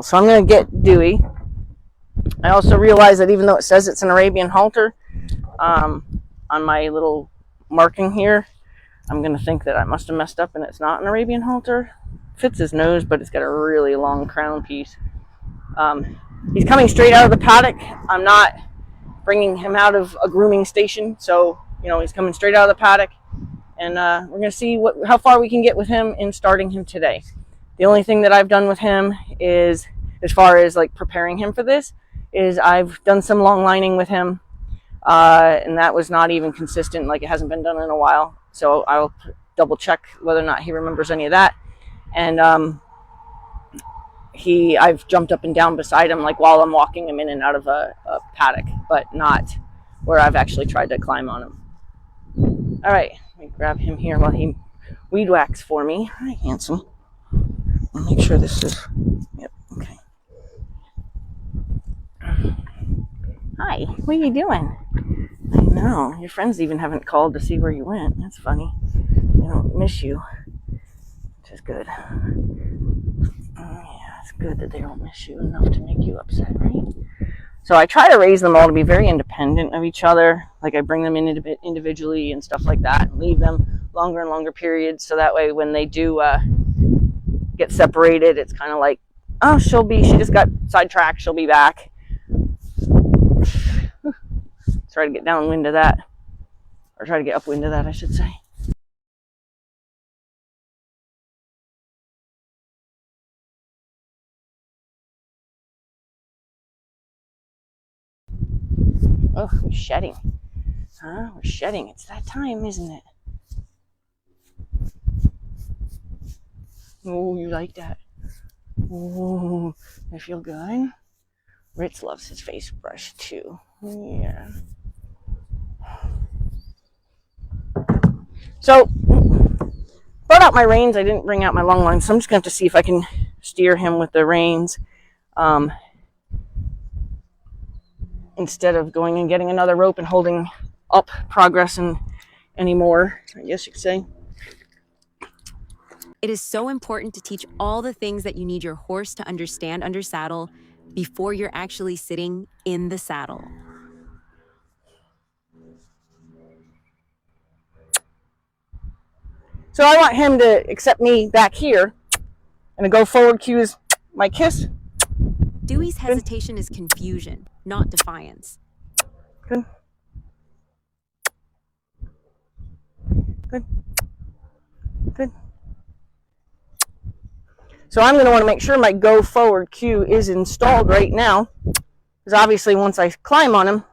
So I'm going to get Dewey. I also realize that even though it says it's an Arabian halter, on my little marking here, I'm going to think that I must have messed up and it's not an Arabian halter. Fits his nose, but it's got a really long crown piece. He's coming straight out of the paddock. I'm not bringing him out of a grooming station, so he's coming straight out of the paddock, and we're going to see how far we can get with him in starting him today. The only thing that I've done with him is, as far as like preparing him for this, is I've done some long lining with him, and that was not even consistent. Like, it hasn't been done in a while, so I'll double check whether or not he remembers any of that. And I've jumped up and down beside him, like while I'm walking him in and out of a paddock, but not where I've actually tried to climb on him. All right, let me grab him here while he weed whacks for me. Hi, handsome. I'll make sure this is, yep, okay. Hi, what are you doing? I know, your friends even haven't called to see where you went. That's funny. They don't miss you, which is good. Yeah, it's good that they don't miss you enough to make you upset, right? So I try to raise them all to be very independent of each other. Like, I bring them in individually and stuff like that, and leave them longer and longer periods, so that way when they do get separated, it's kind of like, oh, she just got sidetracked, she'll be back. Try to get downwind of that, or try to get upwind of that, I should say. Oh, we're shedding. Huh? We're shedding. It's that time, isn't it? Oh, you like that? Oh, I feel good. Ritz loves his face brush too. Yeah. So, brought out my reins. I didn't bring out my long line, so I'm just going to have to see if I can steer him with the reins. Instead of going and getting another rope and holding up progress anymore, I guess you could say. It is so important to teach all the things that you need your horse to understand under saddle before you're actually sitting in the saddle. So I want him to accept me back here, and a go forward cue is my kiss. Dewey's hesitation is confusion, not defiance. Good. Good. Good. So I'm going to want to make sure my go forward cue is installed right now, because obviously once I climb on him,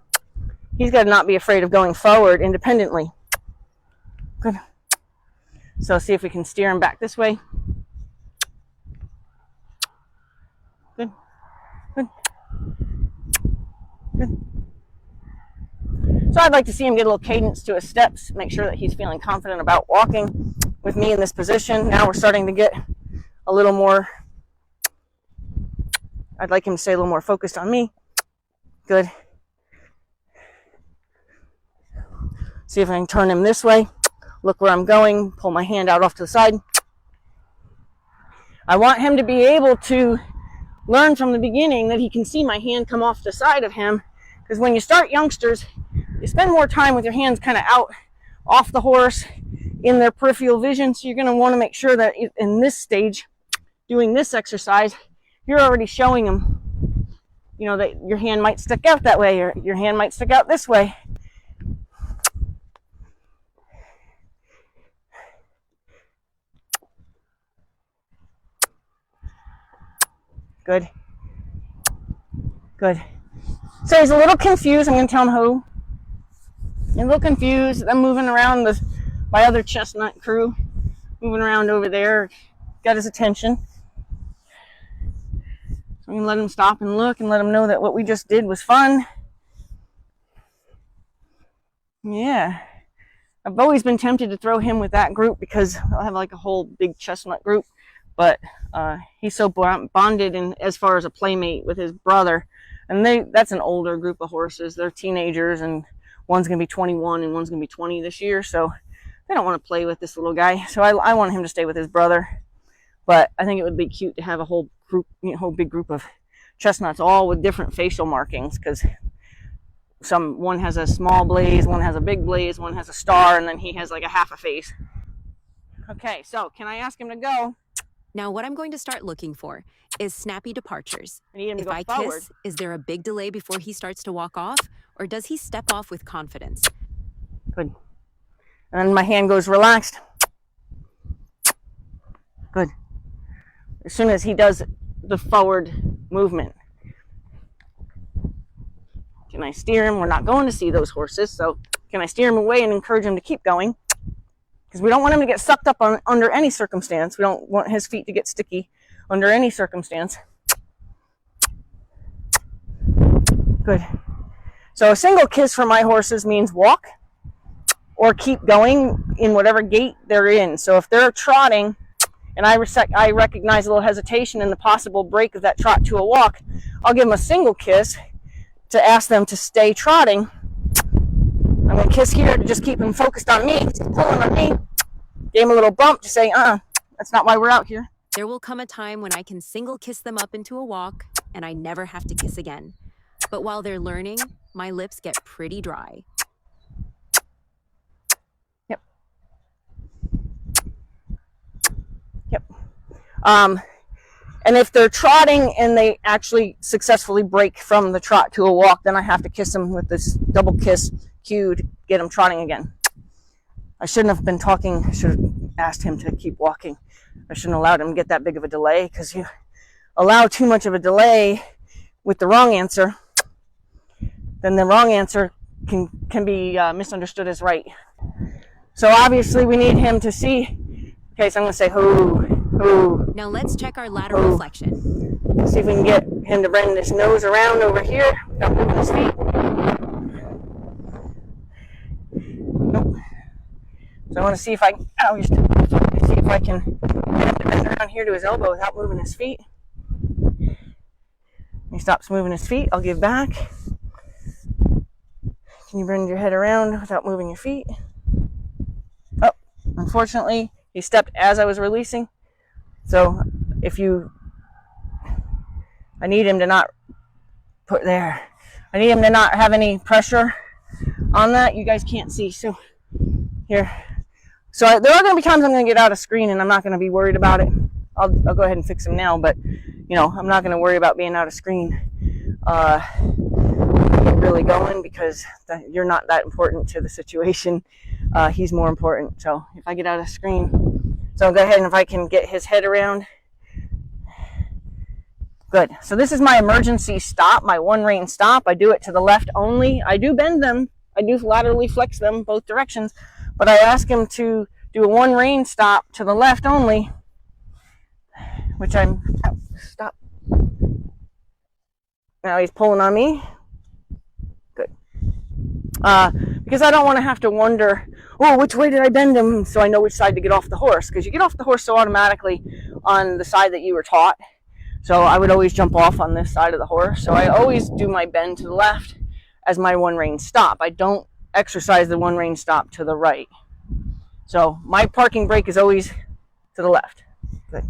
he's got to not be afraid of going forward independently. Good. So see if we can steer him back this way. Good. Good. Good. So I'd like to see him get a little cadence to his steps, make sure that he's feeling confident about walking with me in this position. Now we're starting to get a little more, I'd like him to stay a little more focused on me. Good. See if I can turn him this way. Look where I'm going, pull my hand out off to the side. I want him to be able to learn from the beginning that he can see my hand come off the side of him, because when you start youngsters, you spend more time with your hands kind of out off the horse in their peripheral vision, so you're going to want to make sure that in this stage, doing this exercise, you're already showing them, that your hand might stick out that way, or your hand might stick out this way. Good. Good. So he's a little confused. I'm going to tell him who. He's a little confused. I'm moving around with my other chestnut crew. Moving around over there. Got his attention. So I'm going to let him stop and look and let him know that what we just did was fun. Yeah. I've always been tempted to throw him with that group because I'll have like a whole big chestnut group. But he's so bonded in as far as a playmate with his brother. And that's an older group of horses. They're teenagers, and one's going to be 21 and one's going to be 20 this year. So they don't want to play with this little guy. So I want him to stay with his brother. But I think it would be cute to have a whole group, whole big group of chestnuts, all with different facial markings, because one has a small blaze, one has a big blaze, one has a star, and then he has like a half a face. Okay, so can I ask him to go? Now, what I'm going to start looking for is snappy departures. I need him to If go I forward. kiss, is there a big delay before he starts to walk off, or does he step off with confidence? Good. And then my hand goes relaxed. Good. As soon as he does the forward movement. Can I steer him? We're not going to see those horses, so can I steer him away and encourage him to keep going? Because we don't want him to get sucked up under any circumstance. We don't want his feet to get sticky under any circumstance. Good. So a single kiss for my horses means walk or keep going in whatever gait they're in. So if they're trotting and I recognize a little hesitation in the possible break of that trot to a walk, I'll give them a single kiss to ask them to stay trotting. I'm going to kiss here to just keep him focused on me, pulling on me. Gave him a little bump to say, that's not why we're out here. There will come a time when I can single kiss them up into a walk, and I never have to kiss again. But while they're learning, my lips get pretty dry. Yep. And if they're trotting and they actually successfully break from the trot to a walk, then I have to kiss them with this double kiss cue to get them trotting again. I shouldn't have been talking. I should have asked him to keep walking. I shouldn't have allowed him to get that big of a delay, because you allow too much of a delay with the wrong answer, then the wrong answer can be misunderstood as right. So obviously we need him to see. Okay, so I'm going to say, hoo. Now let's check our lateral flexion. Let's see if we can get him to bend his nose around over here without moving his feet. Nope. So I want to see if I can get him to bend around here to his elbow without moving his feet. He stops moving his feet, I'll give back. Can you bend your head around without moving your feet? Oh, unfortunately, he stepped as I was releasing. So I need him to not put there. I need him to not have any pressure on that. You guys can't see, so here. So there are going to be times I'm going to get out of screen and I'm not going to be worried about it. I'll go ahead and fix him now, but I'm not going to worry about being out of screen. Get really going, because you're not that important to the situation. He's more important. So if I get out of screen, so I'll go ahead and if I can get his head around. Good. So this is my emergency stop, my one rein stop. I do it to the left only. I do bend them. I do laterally flex them both directions, but I ask him to do a one rein stop to the left only, which stop. Now he's pulling on me. Good. Because I don't want to have to wonder, which way did I bend him, so I know which side to get off the horse, because you get off the horse so automatically on the side that you were taught. So I would always jump off on this side of the horse. So I always do my bend to the left as my one rein stop. I don't exercise the one rein stop to the right. So my parking brake is always to the left. Good.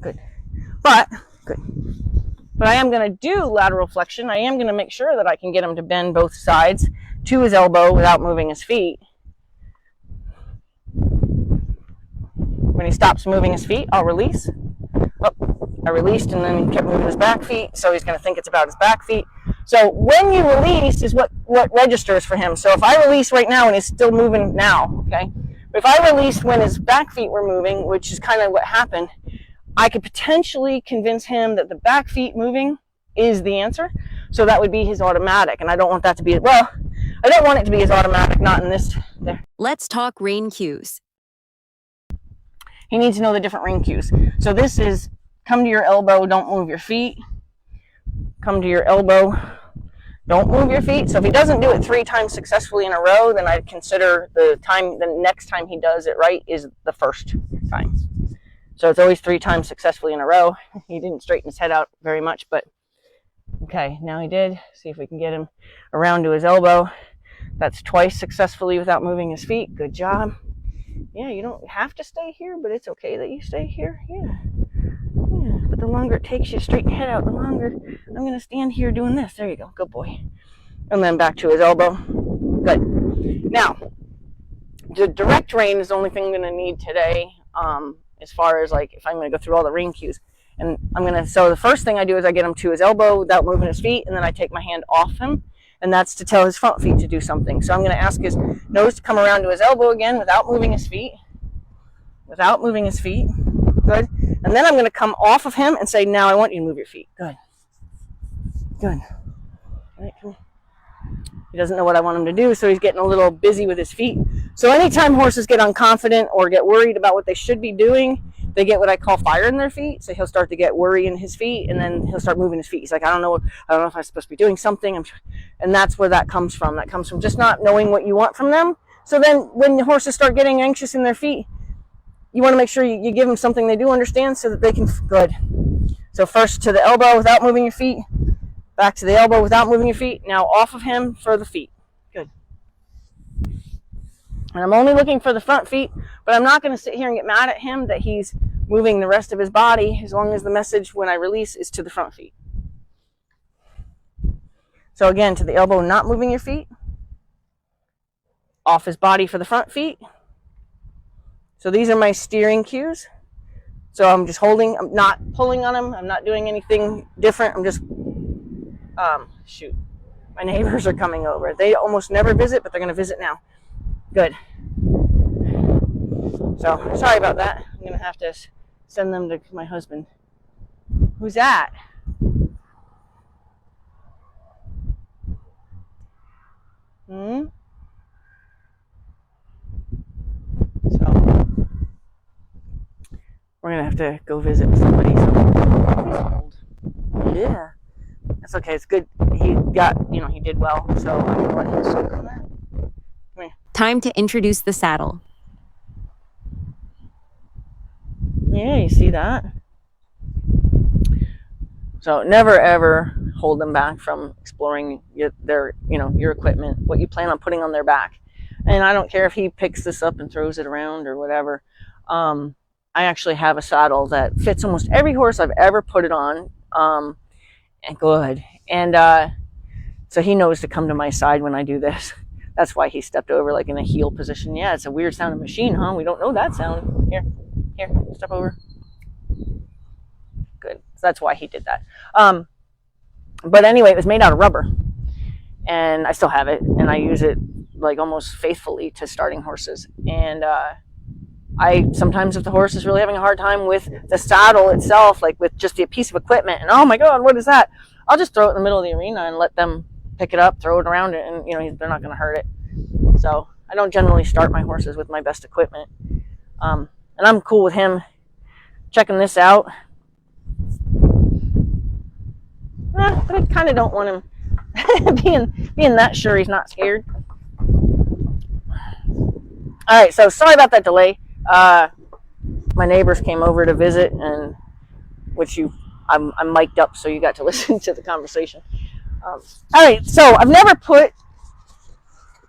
Good. But I am going to do lateral flexion. I am going to make sure that I can get him to bend both sides to his elbow without moving his feet. When he stops moving his feet, I'll release. Oh, I released, and then he kept moving his back feet, so he's going to think it's about his back feet. So when you release is what registers for him. So if I release right now and he's still moving now, okay? But if I released when his back feet were moving, which is kind of what happened, I could potentially convince him that the back feet moving is the answer. So that would be his automatic, and I don't want that to be, I don't want it to be his automatic, not in this. There. Let's talk rein cues. He needs to know the different rein cues. So this is come to your elbow, don't move your feet. Come to your elbow, don't move your feet. So if he doesn't do it 3 times successfully in a row, then I'd consider the next time he does it right is the first time. So it's always 3 times successfully in a row. He didn't straighten his head out very much, but okay, now he did. See if we can get him around to his elbow. That's twice successfully without moving his feet. Good job. Yeah, you don't have to stay here, but it's okay that you stay here. Yeah. Yeah. But the longer it takes you to straighten your head out, the longer I'm going to stand here doing this. There you go. Good boy. And then back to his elbow. Good. Now, the direct rein is the only thing I'm going to need today, as far as like if I'm going to go through all the rein cues. And so the first thing I do is I get him to his elbow without moving his feet, and then I take my hand off him, and that's to tell his front feet to do something. So I'm going to ask his nose to come around to his elbow again without moving his feet. Without moving his feet. Good. And then I'm going to come off of him and say, now I want you to move your feet. Good. Good. All right, come here. He doesn't know what I want him to do, so he's getting a little busy with his feet. So anytime horses get unconfident or get worried about what they should be doing, they get what I call fire in their feet. So he'll start to get worry in his feet, and then he'll start moving his feet. He's like, I don't know if I'm supposed to be doing something. And that's where that comes from. That comes from just not knowing what you want from them. So then when the horses start getting anxious in their feet, you want to make sure you give them something they do understand so that they can, good. So first to the elbow without moving your feet. Back to the elbow without moving your feet. Now off of him for the feet. Good. And I'm only looking for the front feet, but I'm not going to sit here and get mad at him that he's moving the rest of his body, as long as the message when I release is to the front feet. So again, to the elbow, not moving your feet. Off his body for the front feet. So these are my steering cues. So I'm just holding, I'm not pulling on him. I'm not doing anything different. I'm just, shoot. My neighbors are coming over. They almost never visit, but they're going to visit now. Good. So sorry about that. I'm going to have to send them to my husband. Who's that? So we're going to have to go visit with somebody. Yeah. That's okay. It's good. He got, he did well. So I'm going to let him soak on that. Come here. Time to introduce the saddle. Yeah, you see that? So never ever hold them back from exploring your equipment, what you plan on putting on their back. And I don't care if he picks this up and throws it around or whatever. I actually have a saddle that fits almost every horse I've ever put it on. And good. And so he knows to come to my side when I do this. That's why he stepped over like in a heel position. Yeah, it's a weird sounding machine, huh? We don't know that sound. Here, step over. Good. So that's why he did that. But anyway, it was made out of rubber. And I still have it. And I use it like almost faithfully to starting horses. And I sometimes, if the horse is really having a hard time with the saddle itself, like with just a piece of equipment, and oh my God, what is that? I'll just throw it in the middle of the arena and let them pick it up, throw it around it, and they're not going to hurt it. So I don't generally start my horses with my best equipment. And I'm cool with him checking this out. But I kind of don't want him being that sure he's not scared. All right, so sorry about that delay. My neighbors came over to visit, and I'm mic'd up, so you got to listen to the conversation. All right, so I've never put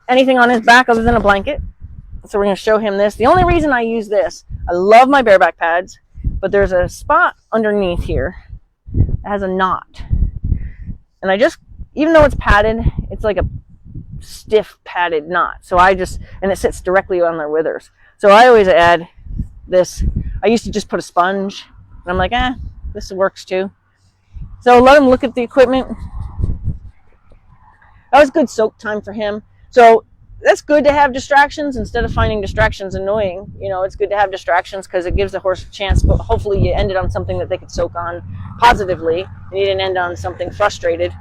anything on his back other than a blanket. So we're going to show him this. The only reason I use this, I love my bareback pads, but there's a spot underneath here that has a knot. And even though it's padded, it's like a stiff padded knot. So and it sits directly on their withers. So I always add this. I used to just put a sponge, and I'm like, this works too. So let him look at the equipment. That was good soak time for him. So that's good to have distractions instead of finding distractions annoying. It's good to have distractions because it gives the horse a chance, but hopefully you ended on something that they could soak on positively, and you didn't end on something frustrated,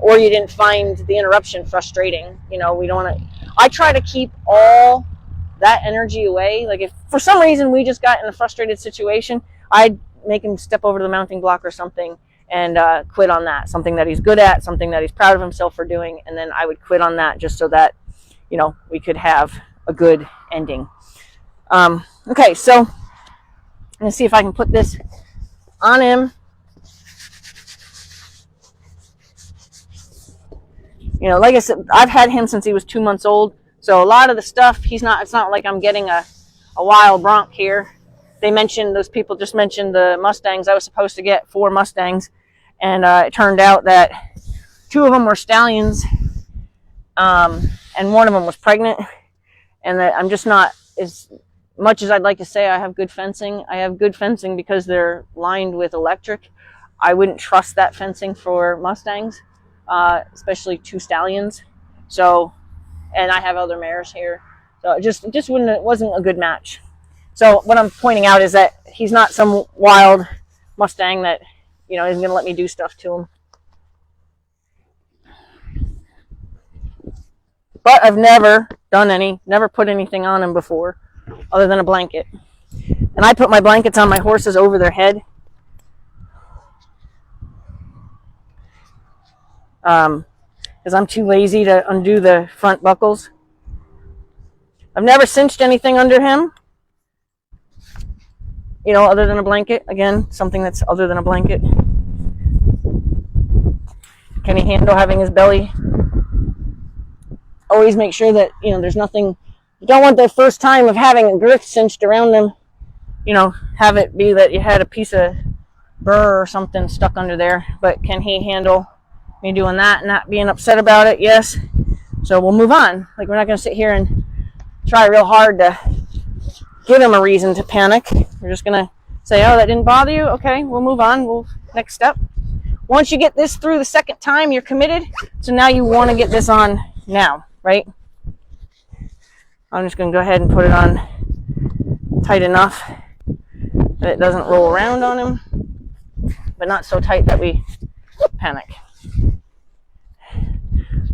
or you didn't find the interruption frustrating. We don't want to, I try to keep all that energy away. Like if for some reason we just got in a frustrated situation, I'd make him step over to the mounting block or something and quit on that, something that he's good at, something that he's proud of himself for doing, and then I would quit on that just so that we could have a good ending. Okay, so I'm gonna see if I can put this on him. Like I said, I've had him since he was 2 months old, so a lot of the stuff it's not like I'm getting a a wild bronc here. They mentioned, those people just mentioned the Mustangs. I was supposed to get 4 Mustangs, and it turned out that 2 of them were stallions, and 1 of them was pregnant, and that I'm just not, as much as I'd like to say I have good fencing, I have good fencing because they're lined with electric. I wouldn't trust that fencing for Mustangs, especially 2 stallions. So, and I have other mares here, so it just wouldn't, it wasn't a good match. So what I'm pointing out is that he's not some wild Mustang that, you know, isn't going to let me do stuff to him. But I've never put anything on him before other than a blanket. And I put my blankets on my horses over their head. Because I'm too lazy to undo the front buckles. I've never cinched anything under him, you know, other than a blanket. Again, something that's other than a blanket. Can he handle having his belly? Always make sure that, you know, there's nothing. You don't want the first time of having a girth cinched around them, you know, have it be that you had a piece of burr or something stuck under there. But can he handle me doing that and not being upset about it? Yes. So we'll move on. Like, we're not going to sit here and try real hard to give him a reason to panic. We're just going to say, oh, that didn't bother you? Okay, we'll move on. Next step. Once you get this through the second time, you're committed. So now you want to get this on now, right? I'm just going to go ahead and put it on tight enough that it doesn't roll around on him, but not so tight that we panic.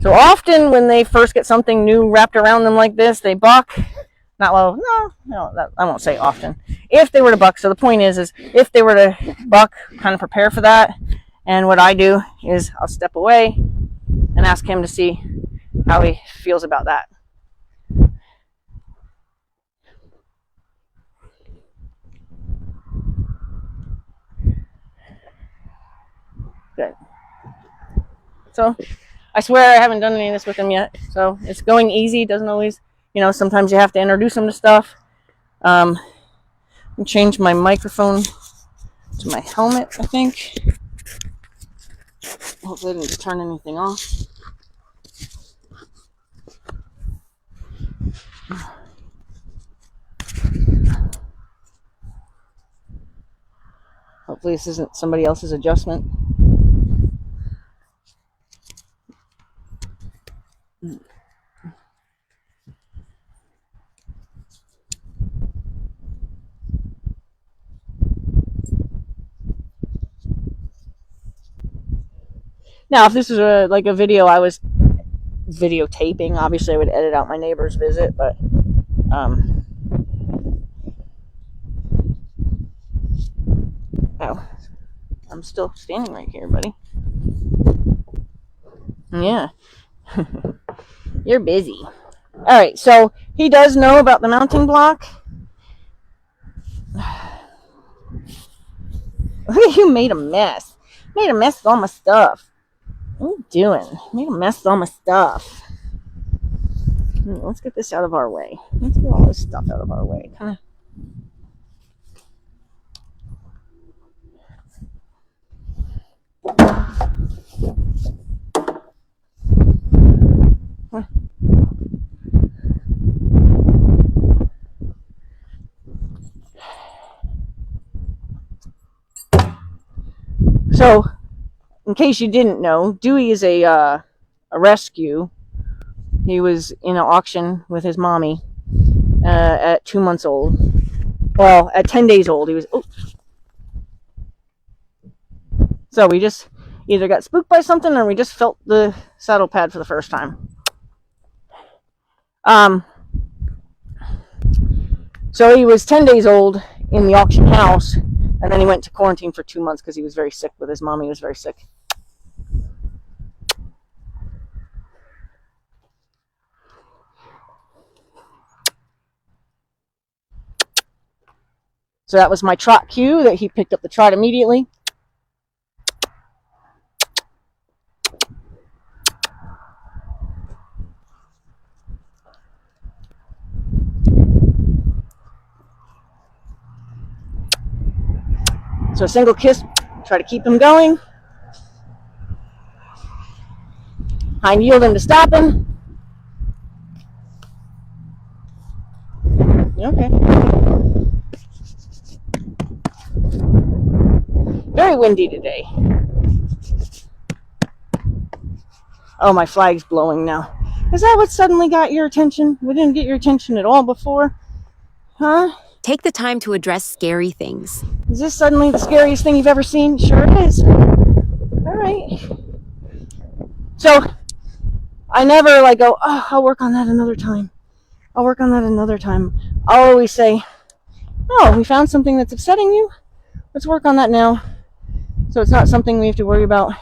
So often when they first get something new wrapped around them like this, they buck. Not well, no, I won't say often. If they were to buck, so the point is if they were to buck, kind of prepare for that. And what I do is I'll step away and ask him to see how he feels about that. Good. So I swear I haven't done any of this with him yet. So it's going easy. It doesn't always, you know, sometimes you have to introduce him to stuff. Change my microphone to my helmet, I think. Hopefully I didn't turn anything off. Hopefully this isn't somebody else's adjustment. Now, if this was a video I was videotaping, obviously I would edit out my neighbor's visit, but oh, I'm still standing right here, buddy. Yeah. You're busy. Alright, so he does know about the mounting block. Look at you, made a mess. Made a mess with all my stuff. What are you doing? Made a mess with all my stuff. Let's get this out of our way. Let's get all this stuff out of our way. Kind of. So, in case you didn't know, Dewey is a rescue. He was in an auction with his mommy at 2 months old. Well, at 10 days old, he was. Oh. So we just either got spooked by something or we just felt the saddle pad for the first time. So he was 10 days old in the auction house, and then he went to quarantine for 2 months because he was very sick with his mommy. He was very sick. So that was my trot cue that he picked up the trot immediately. So a single kiss, try to keep him going. Hind yield him to stopping. Okay. Very windy today. Oh, my flag's blowing now. Is that what suddenly got your attention? We didn't get your attention at all before. Huh? Take the time to address scary things. Is this suddenly the scariest thing you've ever seen? Sure it is. All right. So, I never like go, oh, I'll work on that another time. I'll work on that another time. I'll always say, oh, we found something that's upsetting you? Let's work on that now. So it's not something we have to worry about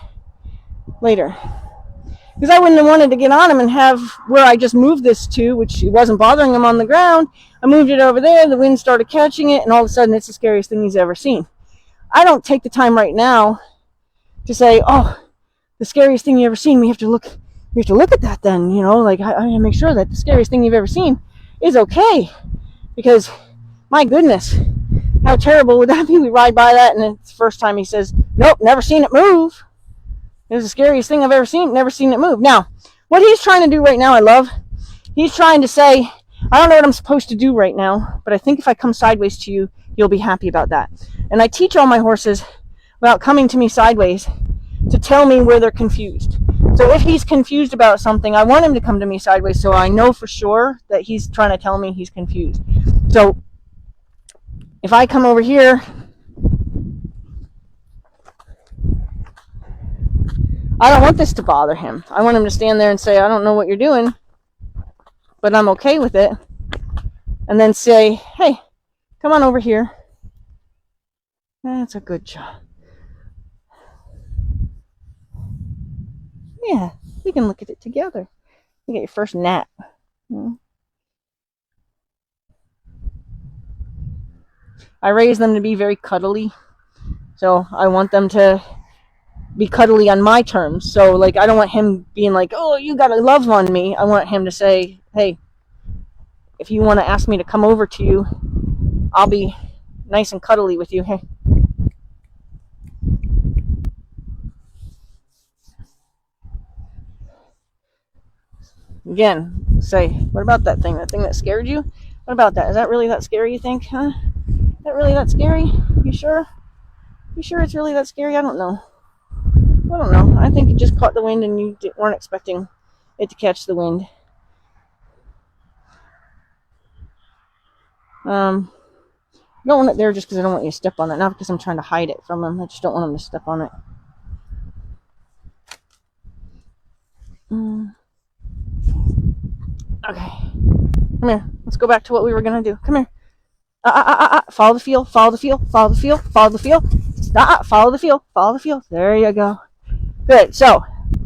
later. Because I wouldn't have wanted to get on him and have where I just moved this to, which it wasn't bothering him on the ground. I moved it over there, the wind started catching it, and all of a sudden it's the scariest thing he's ever seen. I don't take the time right now to say, oh, the scariest thing you ever seen, we have to look at that then, you know, like I have to make sure that the scariest thing you've ever seen is okay. Because my goodness, how terrible would that be? We ride by that and it's the first time he says, nope, never seen it move. It was the scariest thing I've ever seen, never seen it move. Now, what he's trying to do right now, I love, he's trying to say, I don't know what I'm supposed to do right now, but I think if I come sideways to you, you'll be happy about that. And I teach all my horses about coming to me sideways to tell me where they're confused. So if he's confused about something, I want him to come to me sideways so I know for sure that he's trying to tell me he's confused. So if I come over here, I don't want this to bother him. I want him to stand there and say, I don't know what you're doing, but I'm okay with it. And then say, hey, come on over here. That's a good job. Yeah, we can look at it together. You get your first nap. I raise them to be very cuddly. So I want them to be cuddly on my terms. So like I don't want him being like, oh, you gotta love on me. I want him to say, hey, if you want to ask me to come over to you, I'll be nice and cuddly with you. Hey. Again, say, what about that thing? That thing that scared you? What about that? Is that really that scary, you think? Huh? Is that really that scary? You sure? You sure it's really that scary? I don't know. I don't know. I think it just caught the wind and you weren't expecting it to catch the wind. I don't want it there just because I don't want you to step on it. Not because I'm trying to hide it from him. I just don't want him to step on it. Okay. Come here. Let's go back to what we were going to do. Come here. Follow the feel. Follow the feel. Follow the feel. Follow the feel. Follow the feel. Follow the feel. There you go. Good. So,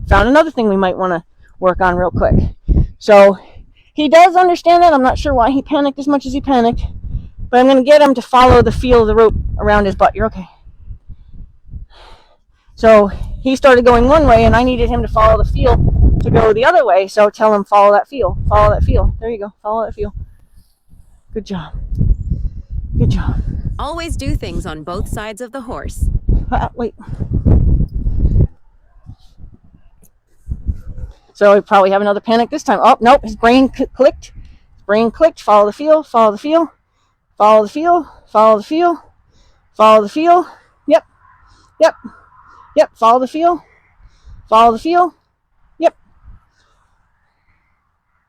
found another thing we might want to work on real quick. So, he does understand that. I'm not sure why he panicked as much as he panicked. But I'm going to get him to follow the feel of the rope around his butt. You're okay. So, he started going one way, and I needed him to follow the feel to go the other way. So, tell him, follow that feel. Follow that feel. There you go. Follow that feel. Good job. Good job. Always do things on both sides of the horse. Wait. So, he probably have another panic this time. Oh, nope. His brain clicked. His brain clicked. Follow the feel. Follow the feel. Follow the feel. Follow the feel. Follow the feel. Yep. Yep. Yep. Follow the feel. Follow the feel. Yep.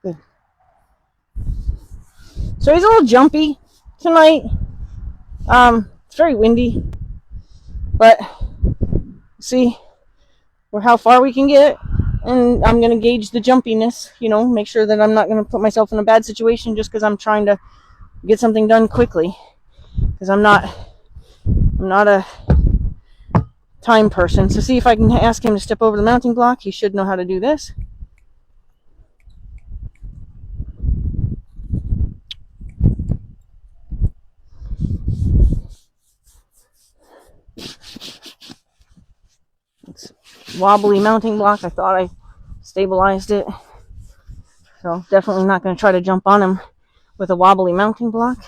Good. So he's a little jumpy tonight. It's very windy. But see how far we can get. And I'm going to gauge the jumpiness, make sure that I'm not going to put myself in a bad situation just because I'm trying to get something done quickly. Because I'm not a time person. So see if I can ask him to step over the mounting block. He should know how to do this. It's wobbly mounting block. I thought I stabilized it. So definitely not going to try to jump on him with a wobbly mounting block.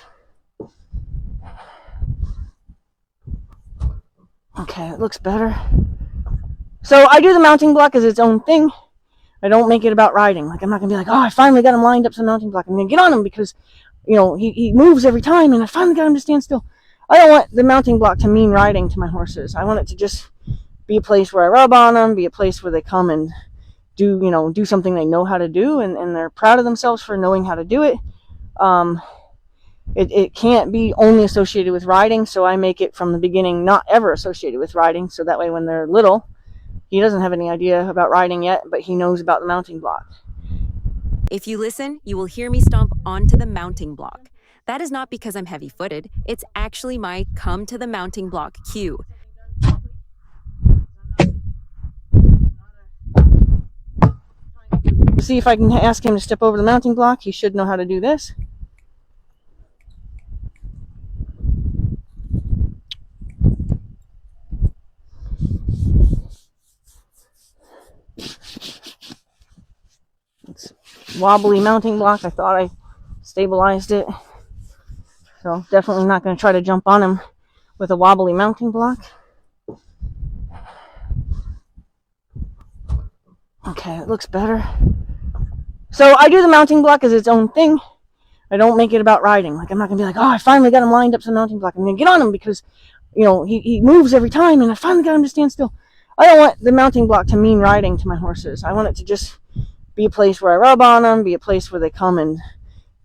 Okay, it looks better. So I do the mounting block as its own thing. I don't make it about riding. Like, I'm not going to be like, oh, I finally got him lined up to the mounting block. I'm going to get on him because, you know, he moves every time and I finally got him to stand still. I don't want the mounting block to mean riding to my horses. I want it to just be a place where I rub on them, be a place where they come and do something they know how to do, and they're proud of themselves for knowing how to do it. It can't be only associated with riding, so I make it from the beginning not ever associated with riding, so that way when they're little, he doesn't have any idea about riding yet, but he knows about the mounting block. If you listen, you will hear me stomp onto the mounting block. That is not because I'm heavy-footed. It's actually my come to the mounting block cue. See if I can ask him to step over the mounting block. He should know how to do this. It's wobbly mounting block. I thought I stabilized it. So definitely not going to try to jump on him with a wobbly mounting block. Okay, it looks better. So I do the mounting block as its own thing. I don't make it about riding. Like, I'm not going to be like, oh, I finally got him lined up to the mounting block. I'm going to get on him because, you know, he moves every time and I finally got him to stand still. I don't want the mounting block to mean riding to my horses. I want it to just be a place where I rub on them, be a place where they come and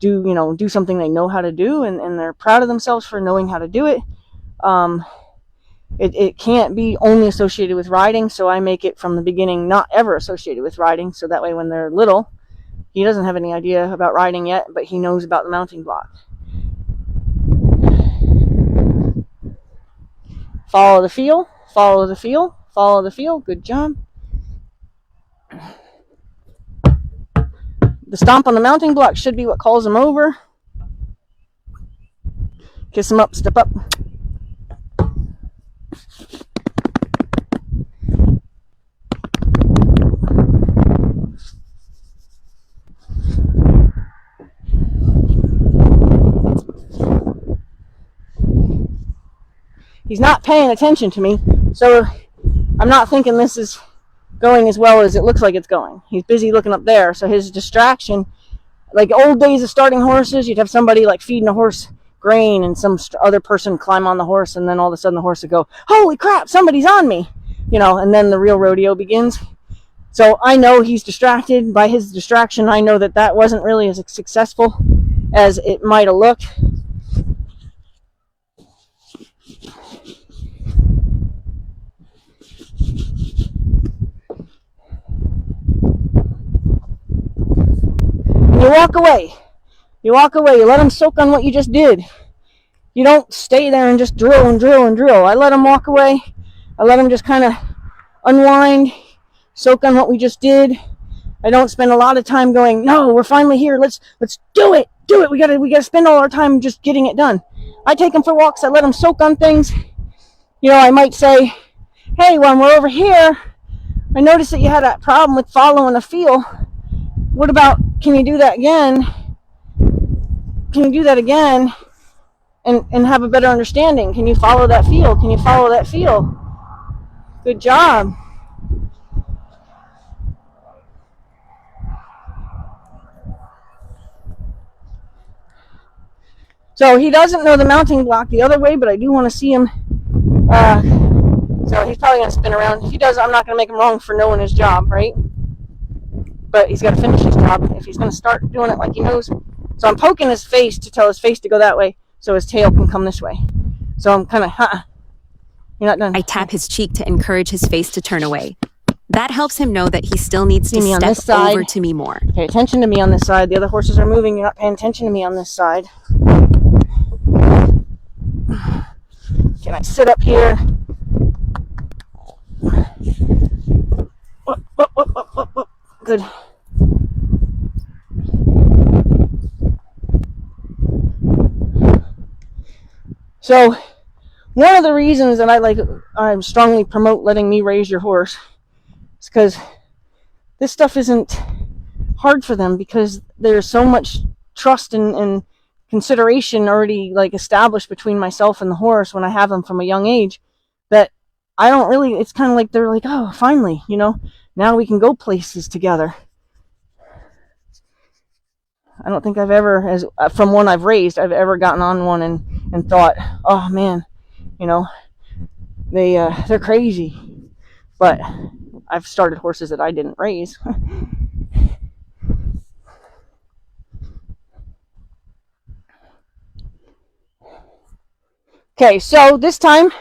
do something they know how to do, and they're proud of themselves for knowing how to do it. It can't be only associated with riding, so I make it from the beginning not ever associated with riding, so that way when they're little, he doesn't have any idea about riding yet, but he knows about the mounting block. Follow the feel, follow the feel, follow the feel. Good job. The stomp on the mounting block should be what calls him over. Kiss him up, step up. He's not paying attention to me, so I'm not thinking this is going as well as it looks like it's going. He's busy looking up there, so his distraction, like old days of starting horses, you'd have somebody like feeding a horse grain and some other person climb on the horse, and then all of a sudden the horse would go, holy crap, somebody's on me, and then the real rodeo begins. So I know he's distracted. By his distraction, I know that wasn't really as successful as it might have looked. You walk away. You walk away. You let them soak on what you just did. You don't stay there and just drill and drill and drill. I let them walk away. I let them just kind of unwind, soak on what we just did. I don't spend a lot of time going, no, we're finally here. Let's do it. Do it. We gotta spend all our time just getting it done. I take them for walks. I let them soak on things. I might say, hey, when we're over here, I noticed that you had that problem with following the feel. What about, can you do that again? Can you do that again and have a better understanding? Can you follow that feel? Can you follow that feel? Good job. So he doesn't know the mounting block the other way, but I do want to see him. So he's probably going to spin around. If he does, I'm not going to make him wrong for knowing his job, right? But he's got to finish his job if he's going to start doing it like he knows. So I'm poking his face to tell his face to go that way so his tail can come this way. So I'm kind of, you're not done. I tap his cheek to encourage his face to turn away. That helps him know that he still needs to step over to me more. Pay attention to me on this side. The other horses are moving. You're not paying attention to me on this side. Can I sit up here? Whoop. Good. So, one of the reasons that I strongly promote letting me raise your horse is because this stuff isn't hard for them, because there's so much trust and consideration already established between myself and the horse when I have them from a young age, that I don't really, it's kind of like they're like, oh, finally, now we can go places together. I don't think I've ever, as from one I've raised, I've ever gotten on one and thought, oh man, you know, they're crazy. But I've started horses that I didn't raise. Okay, so this time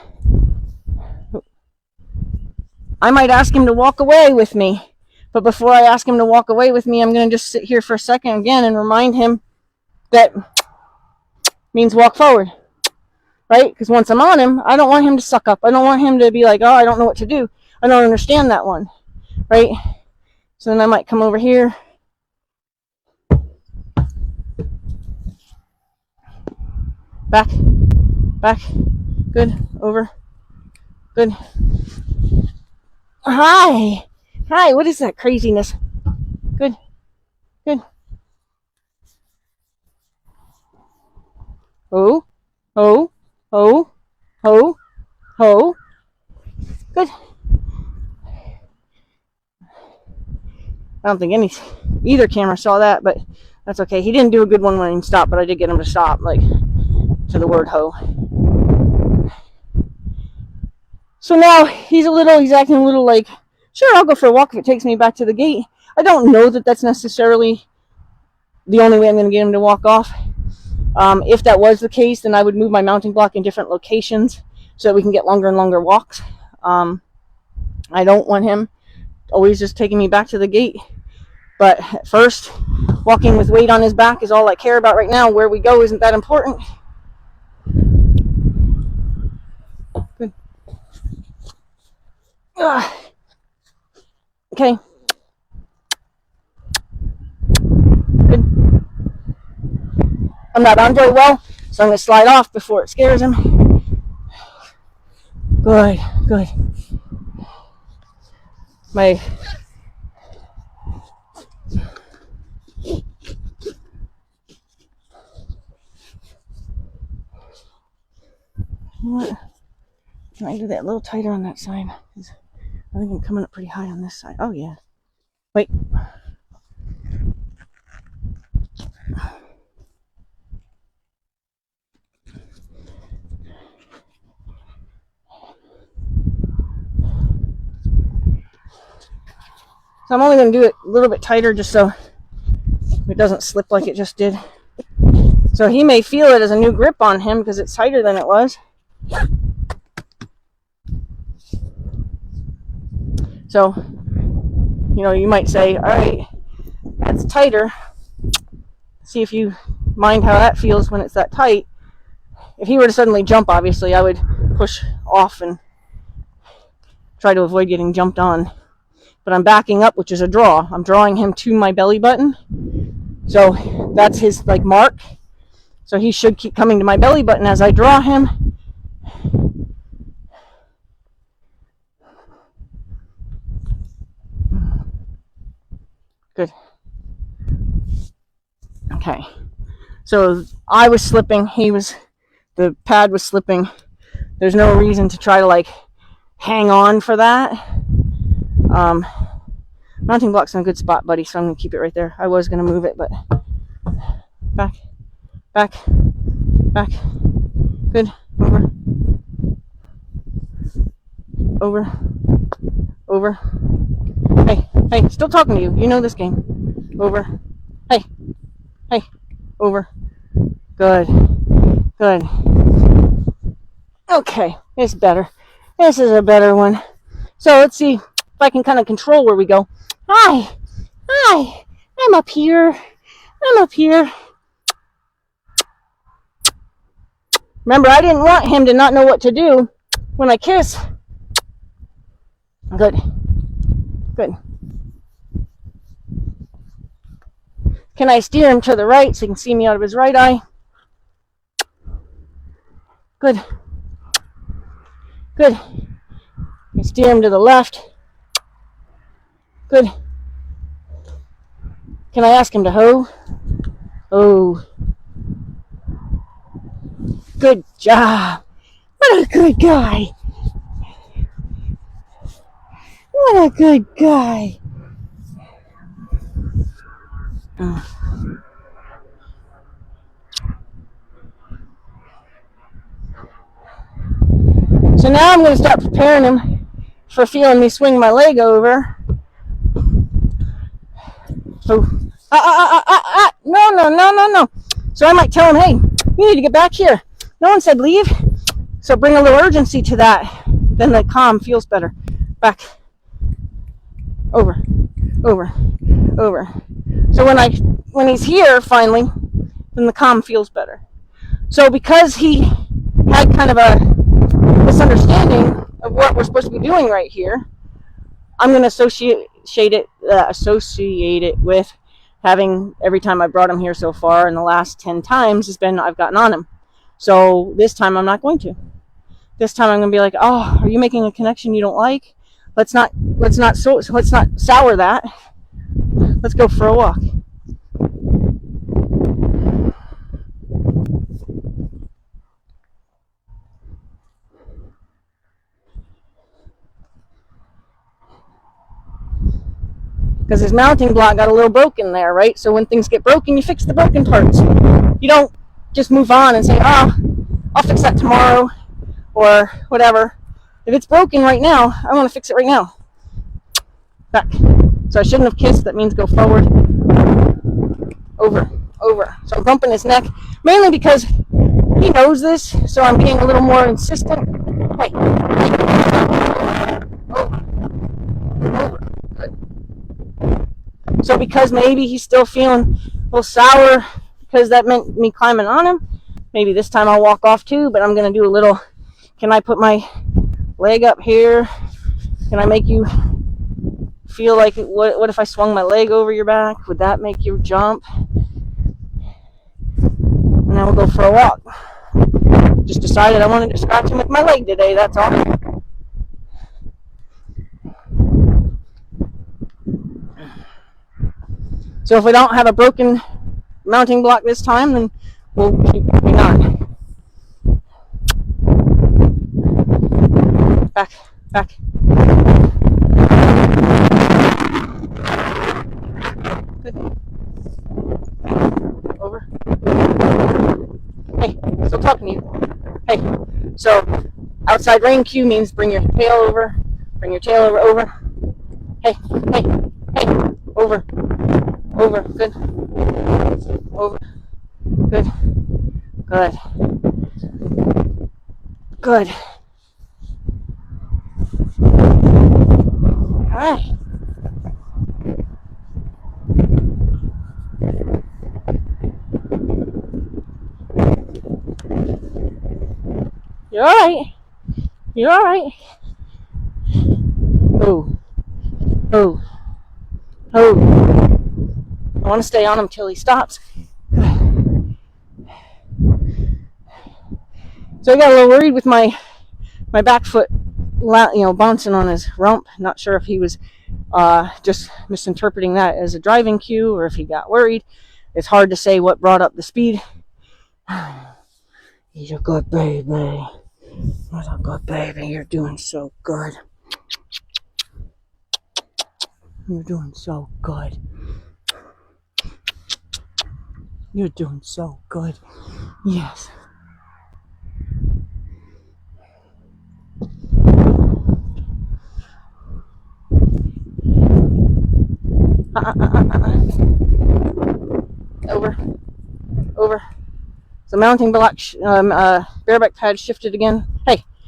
I might ask him to walk away with me. But before I ask him to walk away with me, I'm going to just sit here for a second again and remind him that means walk forward, right? Because once I'm on him, I don't want him to suck up. I don't want him to be like, oh, I don't know what to do. I don't understand that one, right? So then I might come over here. Back, back, good, over, good. Hi, what is that craziness? Good, good. Oh, oh, oh, oh, oh, good. I don't think either camera saw that, but that's okay. He didn't do a good one when he stopped, but I did get him to stop, like, to the word ho. So now he's acting a little like, sure, I'll go for a walk if it takes me back to the gate. I don't know that that's necessarily the only way I'm going to get him to walk off. If that was the case, then I would move my mounting block in different locations so that we can get longer and longer walks. I don't want him always just taking me back to the gate. But at first, walking with weight on his back is all I care about right now. Where we go isn't that important. Good. Okay. Good. I'm not on very well, so I'm going to slide off before it scares him. Good, good. What? Can I do that a little tighter on that side? I think I'm coming up pretty high on this side. Oh, yeah. Wait. So I'm only going to do it a little bit tighter just so it doesn't slip like it just did. So he may feel it as a new grip on him because it's tighter than it was. So, you might say, all right, that's tighter. See if you mind how that feels when it's that tight. If he were to suddenly jump, obviously, I would push off and try to avoid getting jumped on. But I'm backing up, which is a draw. I'm drawing him to my belly button. So that's his mark. So he should keep coming to my belly button as I draw him. Good. Okay. So I was slipping. The pad was slipping. There's no reason to try to hang on for that. Mounting block's in a good spot, buddy, so I'm going to keep it right there. I was going to move it, but back, back, back, good, over, over, hey, still talking to you, you know this game, over, hey, over, good, okay, it's better, this is a better one. So let's see if I can kind of control where we go. Hi, I'm up here. Remember, I didn't want him to not know what to do when I kiss. Good. Can I steer him to the right so he can see me out of his right eye? Good. And steer him to the left. Good. Can I ask him to hoe? Oh. Good job. What a good guy. What a good guy. So now I'm going to start preparing him for feeling me swing my leg over. So, no. So I might tell him, hey, you need to get back here. No one said leave. So bring a little urgency to that. Then the calm feels better. Back. Over. So when he's here finally, then the calm feels better. So because he had kind of a misunderstanding of what we're supposed to be doing right here, I'm going to associate it with having, every time I brought him here so far in the last 10 times has been I've gotten on him. So this time I'm not going to. This time I'm going to be like, oh, are you making a connection you don't like? Let's not sour that. Let's go for a walk. Because his mounting block got a little broken there, right? So when things get broken, you fix the broken parts. You don't just move on and say, oh, I'll fix that tomorrow or whatever. If it's broken right now, I want to fix it right now. Back. So I shouldn't have kissed. That means go forward. Over. So I'm bumping his neck, mainly because he knows this, so I'm being a little more insistent. Hey. Over. Good. So because maybe he's still feeling a little sour because that meant me climbing on him, maybe this time I'll walk off too, but I'm going to do a little, can I put my leg up here? Can I make you feel like, what if I swung my leg over your back? Would that make you jump? And now we'll go for a walk. Just decided I wanted to scratch him with my leg today, that's all. So if we don't have a broken mounting block this time, then we'll keep moving on. Back. Good. Over. Hey, still talking to you. Hey, so outside rein cue means bring your tail over. Over. Hey, over. Good. Over. Good. All right. You're all right. Oh. I want to stay on him till he stops. So I got a little worried with my back foot, bouncing on his rump. Not sure if he was just misinterpreting that as a driving cue or if he got worried. It's hard to say what brought up the speed. He's a good baby. What a good baby. You're doing so good. You're doing so good. You're doing so good. Yes. Over. The mounting block, bareback pad shifted again.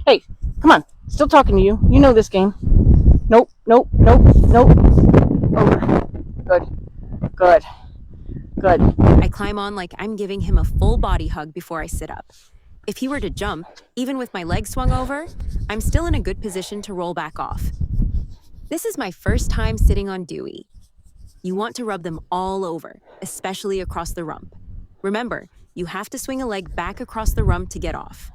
Hey, come on. Still talking to you. You know this game. Nope. Over. Good. I climb on like I'm giving him a full body hug before I sit up. If he were to jump, even with my leg swung over, I'm still in a good position to roll back off. This is my first time sitting on Dewey. You want to rub them all over, especially across the rump. Remember, you have to swing a leg back across the rump to get off.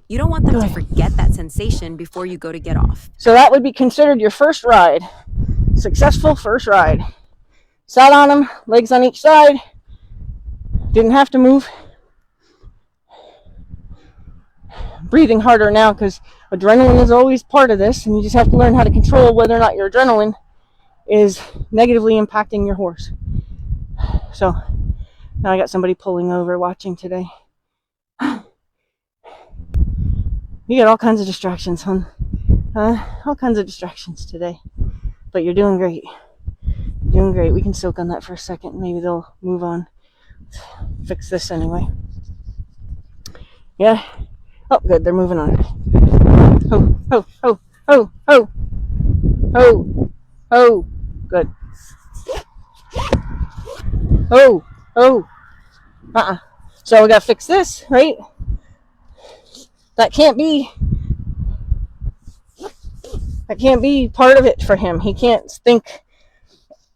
You don't want them to forget that sensation before you go to get off. So that would be considered your first ride. Successful first ride. Sat on him, legs on each side. Didn't have to move. Breathing harder now because adrenaline is always part of this, and you just have to learn how to control whether or not your adrenaline is negatively impacting your horse. So now I got somebody pulling over watching today. You get all kinds of distractions, hon. All kinds of distractions today. But you're doing great. You're doing great. We can soak on that for a second. Maybe they'll move on. Fix this anyway. Yeah. Oh, good. They're moving on. Ho, ho, ho, ho, ho. Ho, ho. Good. Oh, oh. So we gotta fix this, right? That can't be part of it for him. He can't think,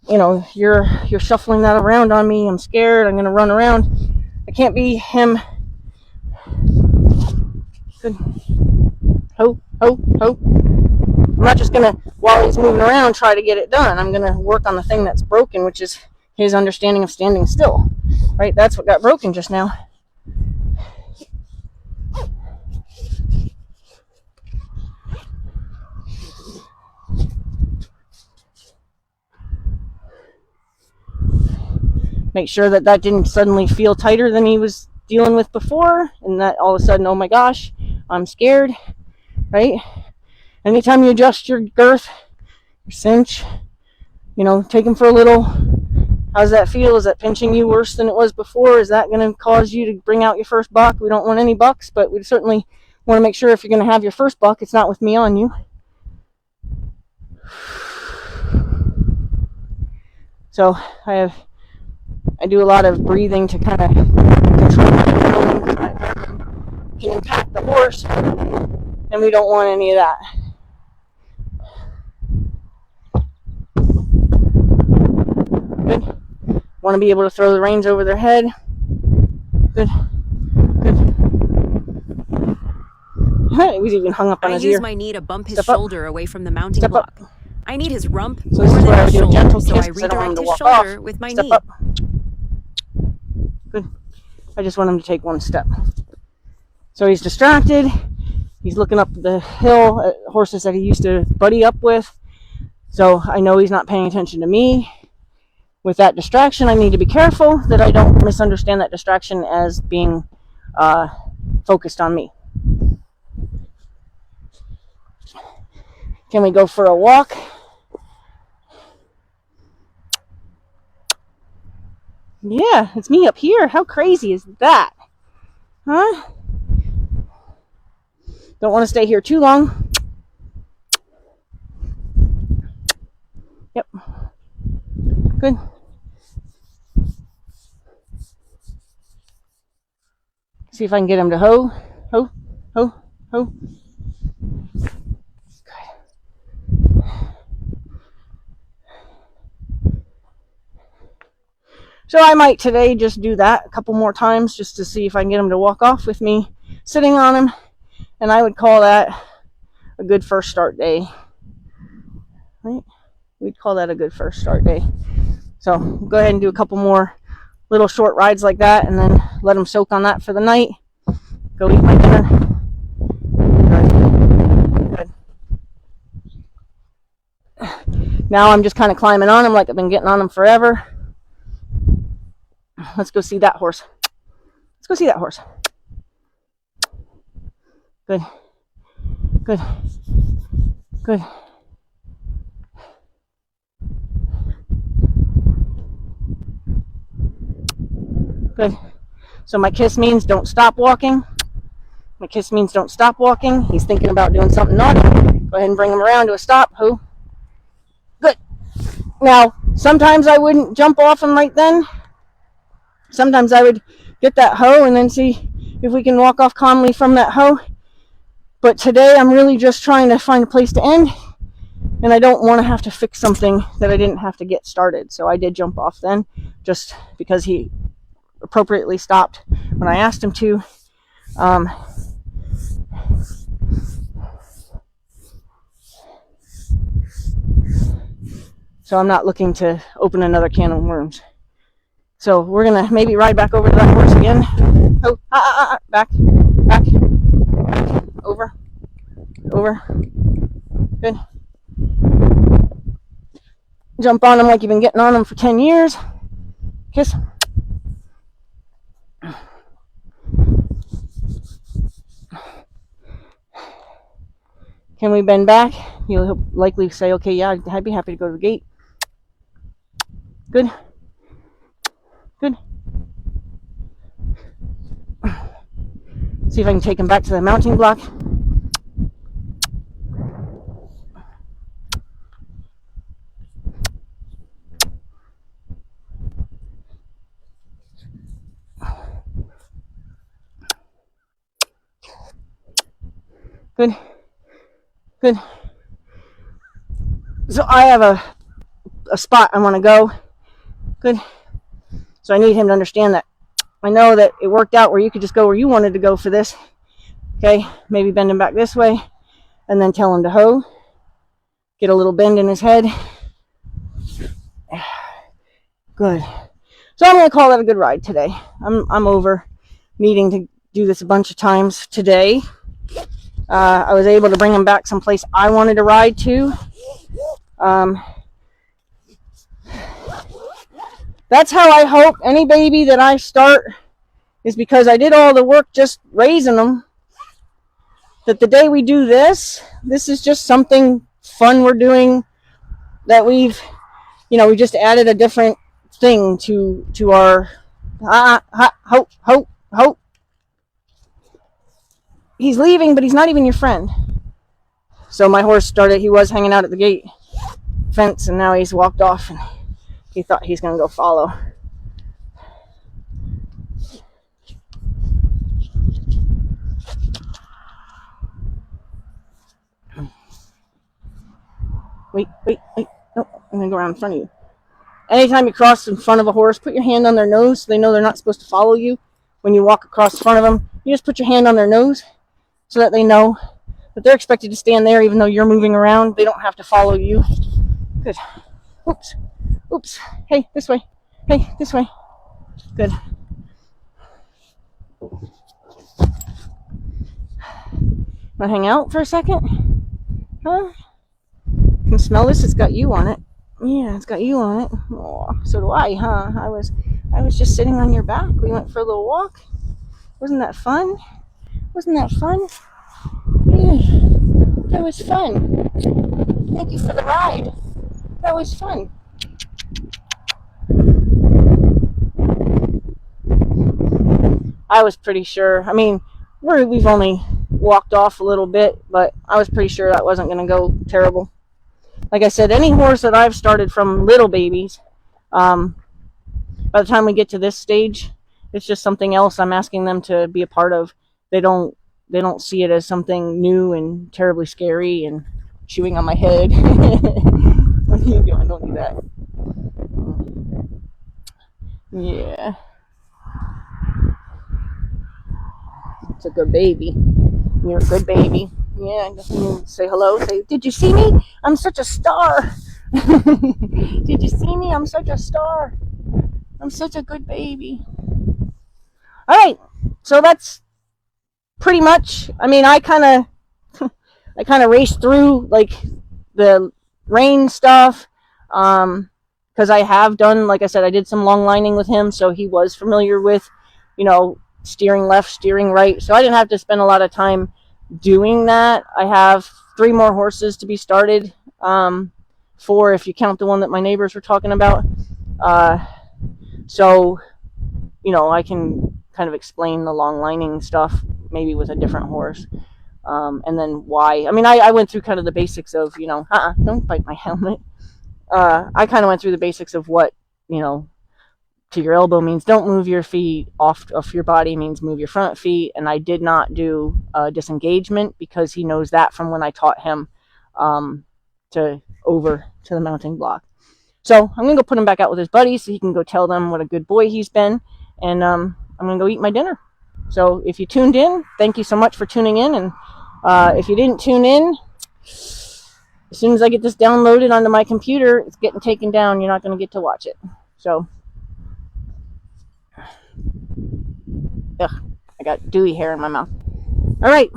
you're shuffling that around on me. I'm scared. I'm gonna run around. It can't be him. Good. Ho, ho, ho. I'm not just gonna, while he's moving around, try to get it done. I'm gonna work on the thing that's broken, which is his understanding of standing still. Right? That's what got broken just now. Make sure that didn't suddenly feel tighter than he was dealing with before, and that all of a sudden, oh my gosh, I'm scared, right? Anytime you adjust your girth, your cinch, take him for a little. How's that feel? Is that pinching you worse than it was before? Is that going to cause you to bring out your first buck? We don't want any bucks, but we certainly want to make sure if you're going to have your first buck, it's not with me on you. So I do a lot of breathing to kind of control my adrenaline. Can impact the horse, and we don't want any of that. Good. Want to be able to throw the reins over their head. Good. Good. He was even hung up on his ear. I use my knee to bump his shoulder away from the mounting block. I need his rump more than his shoulder, so I redirect his shoulder with my knee. Up. Good. I just want him to take one step. So he's distracted. He's looking up the hill at horses that he used to buddy up with. So I know he's not paying attention to me. With that distraction, I need to be careful that I don't misunderstand that distraction as being focused on me. Can we go for a walk? Yeah, it's me up here. How crazy is that? Huh? Don't want to stay here too long. Yep. Good. See if I can get him to ho, ho, ho, ho. So I might today just do that a couple more times just to see if I can get him to walk off with me sitting on him. And I would call that a good first start day. Right? We'd call that a good first start day. So go ahead and do a couple more little short rides like that and then let him soak on that for the night. Go eat my dinner. Good. Now I'm just kind of climbing on him like I've been getting on him forever. Let's go see that horse. Let's go see that horse. Good. Good. Good. Good. So my kiss means don't stop walking. My kiss means don't stop walking. He's thinking about doing something naughty. Go ahead and bring him around to a stop. Ho. Good. Now, sometimes I wouldn't jump off him right then. Sometimes I would get that hoe and then see if we can walk off calmly from that hoe. But today I'm really just trying to find a place to end. And I don't want to have to fix something that I didn't have to get started. So I did jump off then, just because he appropriately stopped when I asked him to. So I'm not looking to open another can of worms. So we're going to maybe ride back over to that horse again. Oh, back, over, over. Good. Jump on him like you've been getting on him for 10 years. Kiss. Can we bend back? He'll likely say, okay, yeah, I'd be happy to go to the gate. Good. Good. See if I can take him back to the mounting block. Good. Good. So I have a spot I want to go. Good. So I need him to understand that. I know that it worked out where you could just go where you wanted to go for this. Okay, maybe bend him back this way and then tell him to hoe. Get a little bend in his head. Good. So I'm going to call that a good ride today. I'm over needing to do this a bunch of times today. I was able to bring him back someplace I wanted to ride to. That's how I hope any baby that I start is, because I did all the work just raising them, that the day we do this is just something fun we're doing, that we just added a different thing to our hope. He's leaving, but he's not even your friend. So my horse he was hanging out at the gate fence, and now he's walked off, and he thought he's going to go follow. Wait. No, I'm going to go around in front of you. Anytime you cross in front of a horse, put your hand on their nose so they know they're not supposed to follow you. When you walk across in front of them, you just put your hand on their nose so that they know that they're expected to stand there even though you're moving around. They don't have to follow you. Good. Oops. Hey, this way. Hey, this way. Good. Want to hang out for a second? Huh? You can smell this? It's got you on it. Yeah, it's got you on it. Oh, so do I, huh? I was just sitting on your back. We went for a little walk. Wasn't that fun? Yeah, that was fun. Thank you for the ride. That was fun. I was pretty sure. I mean, we've only walked off a little bit, but I was pretty sure that wasn't going to go terrible. Like I said, any horse that I've started from little babies, by the time we get to this stage, it's just something else I'm asking them to be a part of. They don't see it as something new and terribly scary and chewing on my head. What are you doing? Don't do that. Yeah. It's a good baby. You're a good baby. Yeah, say hello. Say, did you see me? I'm such a star. Did you see me? I'm such a star. I'm such a good baby. All right. So that's pretty much. I mean, I kind of raced through like the rain stuff, because I have done, like I said, I did some long lining with him, so he was familiar with, steering left, steering right. So I didn't have to spend a lot of time doing that. I have 3 more horses to be started, 4 if you count the one that my neighbors were talking about. So, I can kind of explain the long lining stuff maybe with a different horse. And then why. I mean, I went through kind of the basics of, don't bite my helmet. I kind of went through the basics of what, to your elbow means don't move your feet, off your body means move your front feet. And I did not do disengagement because he knows that from when I taught him to over to the mounting block. So I'm going to go put him back out with his buddies so he can go tell them what a good boy he's been. And I'm going to go eat my dinner. So if you tuned in, thank you so much for tuning in. And if you didn't tune in, as soon as I get this downloaded onto my computer, it's getting taken down. You're not going to get to watch it. So, I got Dewey hair in my mouth. All right.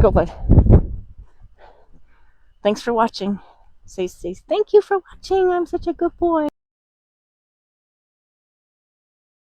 go, bud. Thanks for watching. Say thank you for watching. I'm such a good boy.